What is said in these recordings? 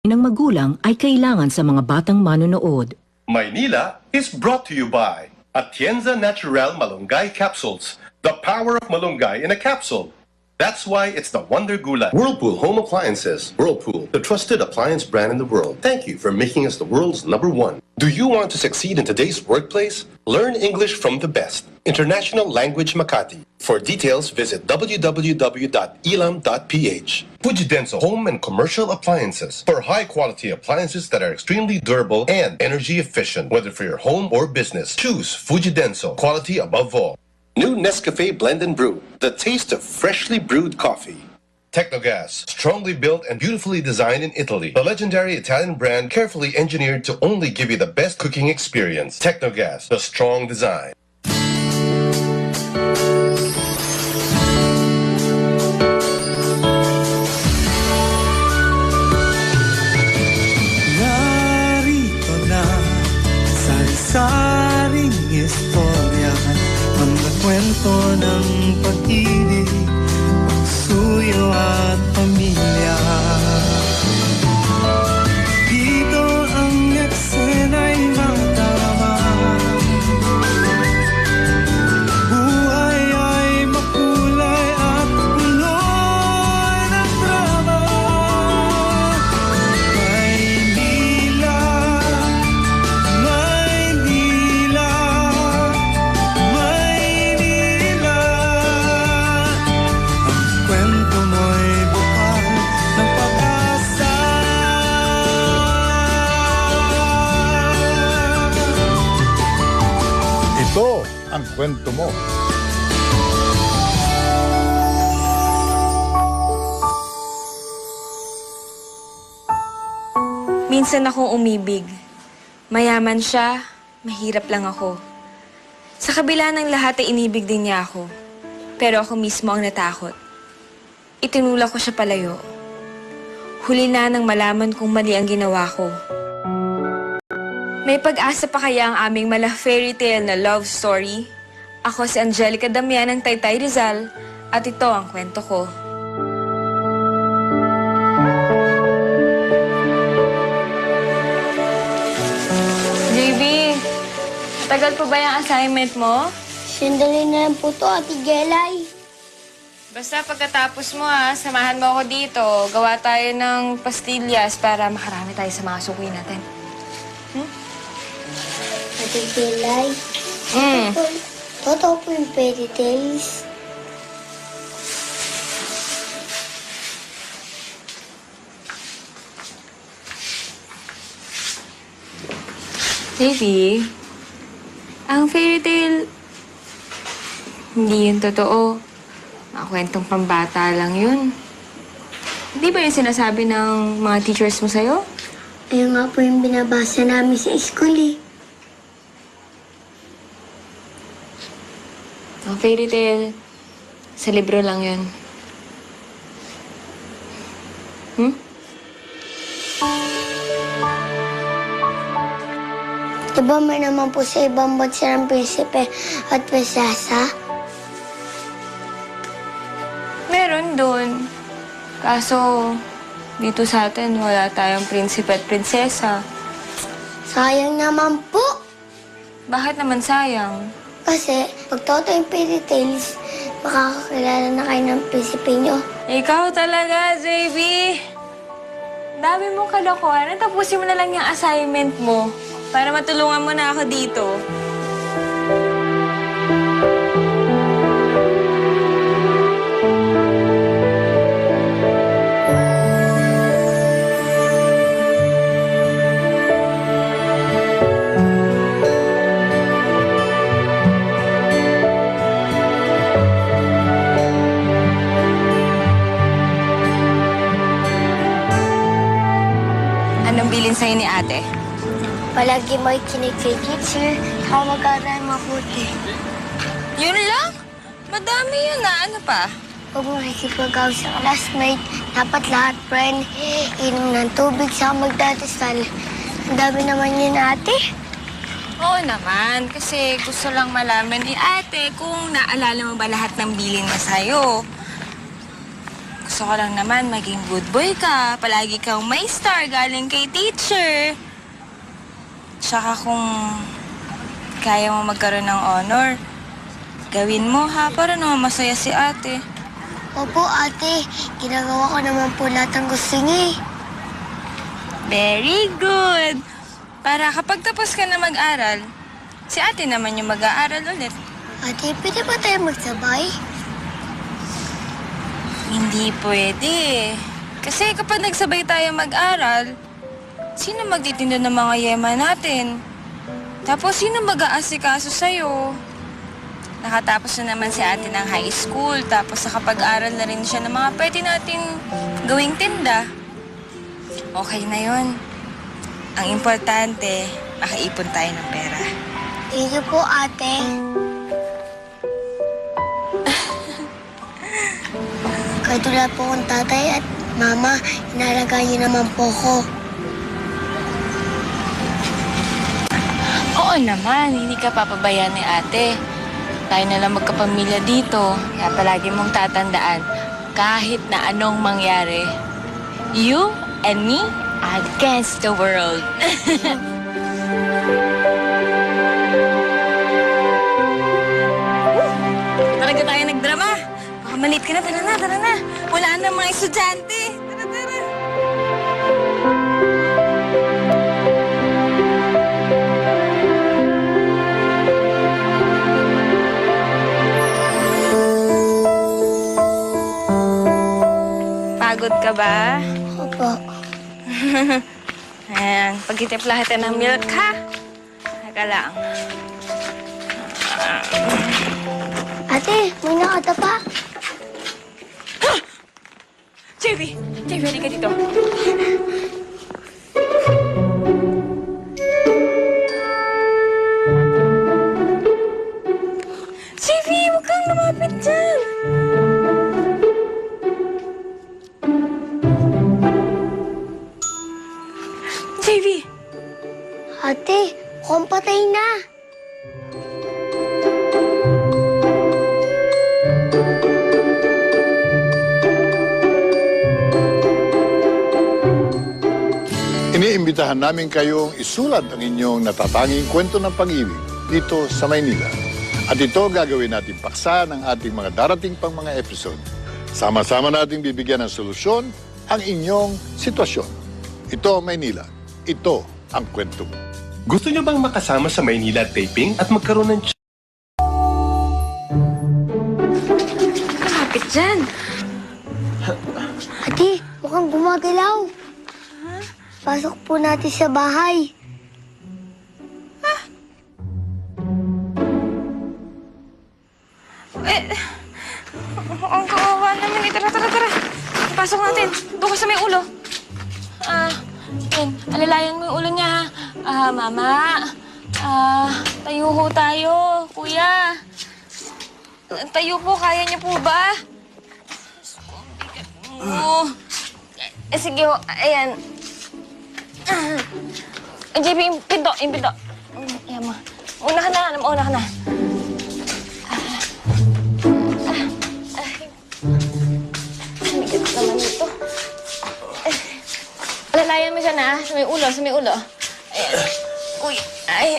ng magulang ay kailangan sa mga batang manonood. Maynila is brought to you by Atienza Natural Malunggay Capsules. The power of malunggay in a capsule. That's why it's the Wonder Gulay. Whirlpool Home Appliances. Whirlpool, the trusted appliance brand in the world. Thank you for making us the world's #1. Do you want to succeed in today's workplace? Learn English from the best. International Language Makati. For details, visit www.elam.ph. Fujidenso Home and Commercial Appliances. For high-quality appliances that are extremely durable and energy efficient. Whether for your home or business, choose Fujidenso. Quality above all. New Nescafe Blend and Brew, the taste of freshly brewed coffee. Technogas, strongly built and beautifully designed in Italy. The legendary Italian brand carefully engineered to only give you the best cooking experience. Technogas, the strong design. Narito na sari-saring istorya, mga kwento ng pag-ibig, pagsuyo at pamilya. Dito ang eksena'y matama, buhay ay makulay at punoy ng drama. Maynila, Maynila, Maynila, ang kwento mo'y bukal ng pag-asa. Ito ang kwento mo. Minsan akong umibig. Mayaman siya, mahirap lang ako. Sa kabila ng lahat ay inibig din niya ako. Pero ako mismo ang natakot. Itinulak ko siya palayo. Huli na nang malaman kong mali ang ginawa ko. May pag-asa pa kaya ang aming mala fairy tale na love story? Ako si Angelica Damian ng Taytay Rizal at ito ang kwento ko. JB, tagal pa ba yung assignment mo? Sandali na lang po to, Ate Gelay. Basta pagkatapos mo samahan mo ako dito. Gawa tayo ng pastillas para makarami tayo sa mga suki natin. Ate Gelay. Totoo po yung fairy tales. Baby, ang fairy tale, hindi yun totoo. Mga kwentong pambata lang yun. Hindi ba yung sinasabi ng mga teachers mo sa'yo? Ayun nga po yung binabasa namin sa school eh. Ang fairy tale, sa libro lang yun. Diba may naman po sa ibang bansa ng prinsipe at prinsesa? Meron doon. Kaso, dito sa atin, wala tayong prinsipe at prinsesa. Sayang naman po. Bakit naman sayang? Kasi pag totoo yung fairy tales, makakakilala na kayo ng prinsipe nyo. Ikaw talaga, JB. Dami mong kalokohan. Tapusin mo na lang yung assignment mo para matulungan mo na ako dito. Anong bilin sa'yo ni ate? Palagi mo kinikikit, sir. Ako mag-aaral mabuti. Yun lang? Madami yun Ano pa? Huwag mo makikipag-away sa classmate. Dapat lahat, friend. Inom ng tubig sa magdadasal. Ang dami naman yun, ate. Oo naman, kasi gusto lang malaman ni ate kung naalala mo ba lahat ng bilin na sa'yo. gusto ko lang naman maging good boy ka. Palagi kang may star galing kay teacher. Tsaka kung kaya mo magkaroon ng honor, gawin mo ha, para naman masaya si ate. Opo, ate. Ginagawa ko naman po lahat ng gusto niya eh. Very good! Para kapag tapos ka na mag-aral, si ate naman yung mag-aaral ulit. Ate, pwede ba tayo magsabay? Hindi pwede. Kasi kapag nagsabay tayo mag-aral, sino magtitinda ng mga yema natin? Tapos sino mag-aasikaso sa'yo? Nakatapos na naman si ate ng high school, tapos nakapag-aral na rin siya ng mga pwede natin gawing tinda. Okay na yon. Ang importante, makaipon tayo ng pera. Thank you po, ate. Kahit wala po akong tatay at mama, inalagaan niyo naman po ko. Oo naman, hindi ka papabayaan ni ate. Tayo na lang magkapamilya dito. Kaya palagi mong tatandaan, kahit na anong mangyari, you and me against the world. Talaga tayo nagdrama. Baka malit ka na. Tara na. Wala na mga estudyante. Tara. Pagod ka ba? Opo. Ayan, pagtitimpla kita ng milk, ha? Teka lang. Ate, may nakata pa. JV, halika dito. JV, huwag kang lumapit dyan. JV. Ate, mukhang patay na. Iniimbitahan namin kayong isulat ang inyong natatanging kwento ng pag-ibig dito sa Maynila. At ito gagawin natin paksa ng ating mga darating pang mga episode. Sama-sama nating bibigyan ng solusyon ang inyong sitwasyon. Ito ang Maynila. Ito ang kwento mo. Gusto nyo bang makasama sa Maynila taping at magkaroon ng Kapit dyan. Ate, mukhang gumagalaw. Pasok po natin sa bahay. Ang kawawa naman. Tara. Pasok natin. Doon ka sa may ulo. Alalayan mo yung ulo niya, ha? Mama. Tayo ho tayo. Kuya. Tayo po. Kaya niyo po ba? Sige ho. Ayan. JB, yung pinto. Ayan mo. Una ka na. Bigat naman ito. Alalayan mo siya na, sa may ulo. Ayan. Uy. Ay.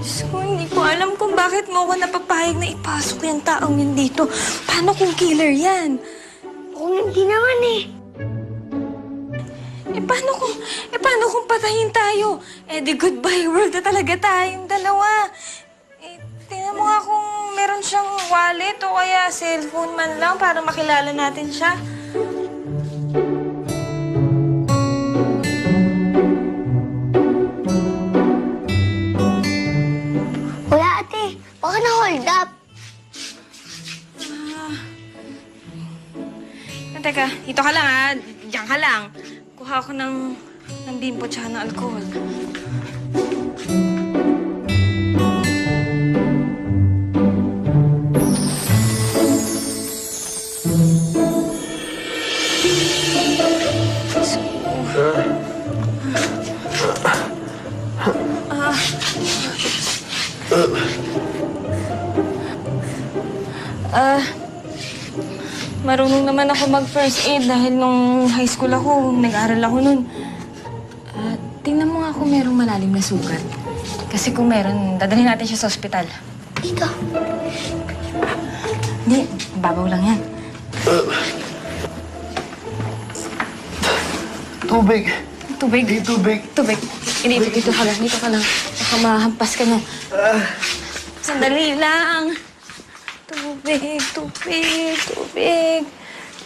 So, hindi ko alam kung bakit mo ako napapayag na ipasok yung taong yun dito. Paano kung killer yan? Kung hindi naman eh. Paano kung patayin tayo? Di goodbye world na talaga tayong dalawa. Tingnan mo nga kung meron siyang wallet o kaya cellphone man lang para makilala natin siya. Wala, ate. Baka na-hold up. Teka, dito ka lang ha. Diyan ka lang. Kuha ako ng bimbo tsaka ng alcohol. Marunong naman ako mag-first aid dahil nung high school ako, nag-aaral ako nun. Tingnan mo nga kung merong malalim na sugat. Kasi kung meron, dadalhin natin siya sa ospital. Dito. Hindi, babaw lang yan. Tubig. Tubig. Tubig. Tubig. Dito ka lang, dito ka lang. Baka mahampas ka na. Sandali lang. Tubig, tubig, tubig.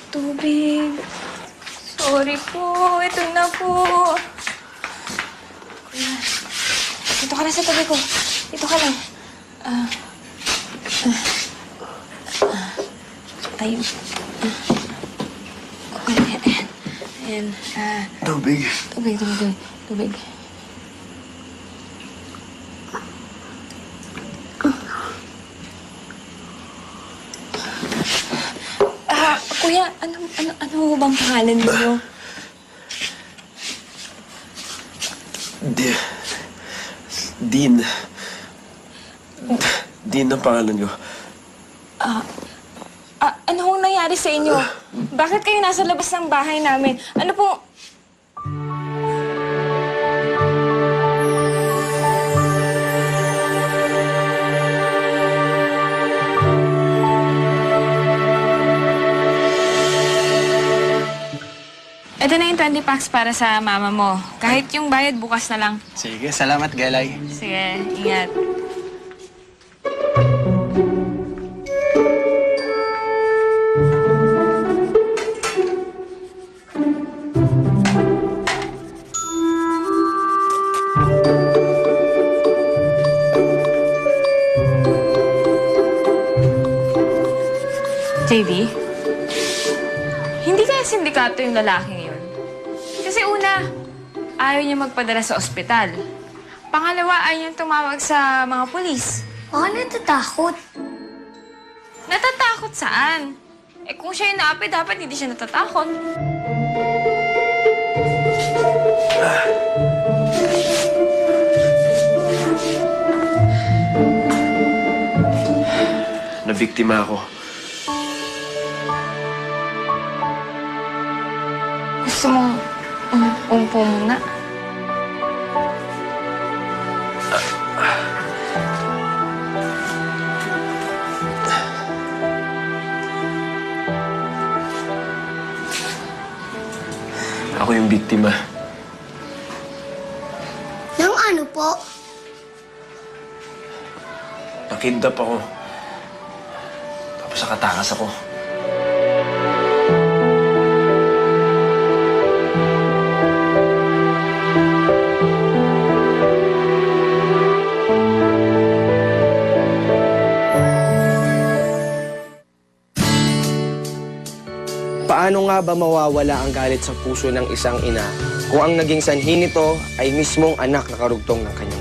Tubig. Sorry po, ito na po. Kuya, dito ka lang sa tabi ko. Dito ka lang. Tayo. Ayan. Tubig. Tubig. Kuya, ano bang pangalan niyo? Dean. Dean ang pangalan ko. Ano hong nangyari sa inyo? Bakit kayo nasa labas ng bahay namin? Ano po? Ito na yung 20 packs para sa mama mo. Kahit yung bayad, bukas na lang. Sige, salamat, Gelay. Sige, ingat. JB, hindi kaya sindikato yung lalaking yun? Kasi una, ayaw niya magpadala sa ospital. Pangalawa, ayaw niya tumawag sa mga pulis. Baka natatakot. Natatakot saan? Eh kung siya yung naapi, dapat hindi siya natatakot. Nabiktima ako. Gusto mong umpo muna? Ako yung biktima. Nang ano po? Nakidnap ako. Tapos nakatakas ako. Paano nga ba mawawala ang galit sa puso ng isang ina kung ang naging sanhi nito ay mismong anak na karugtong ng kanyang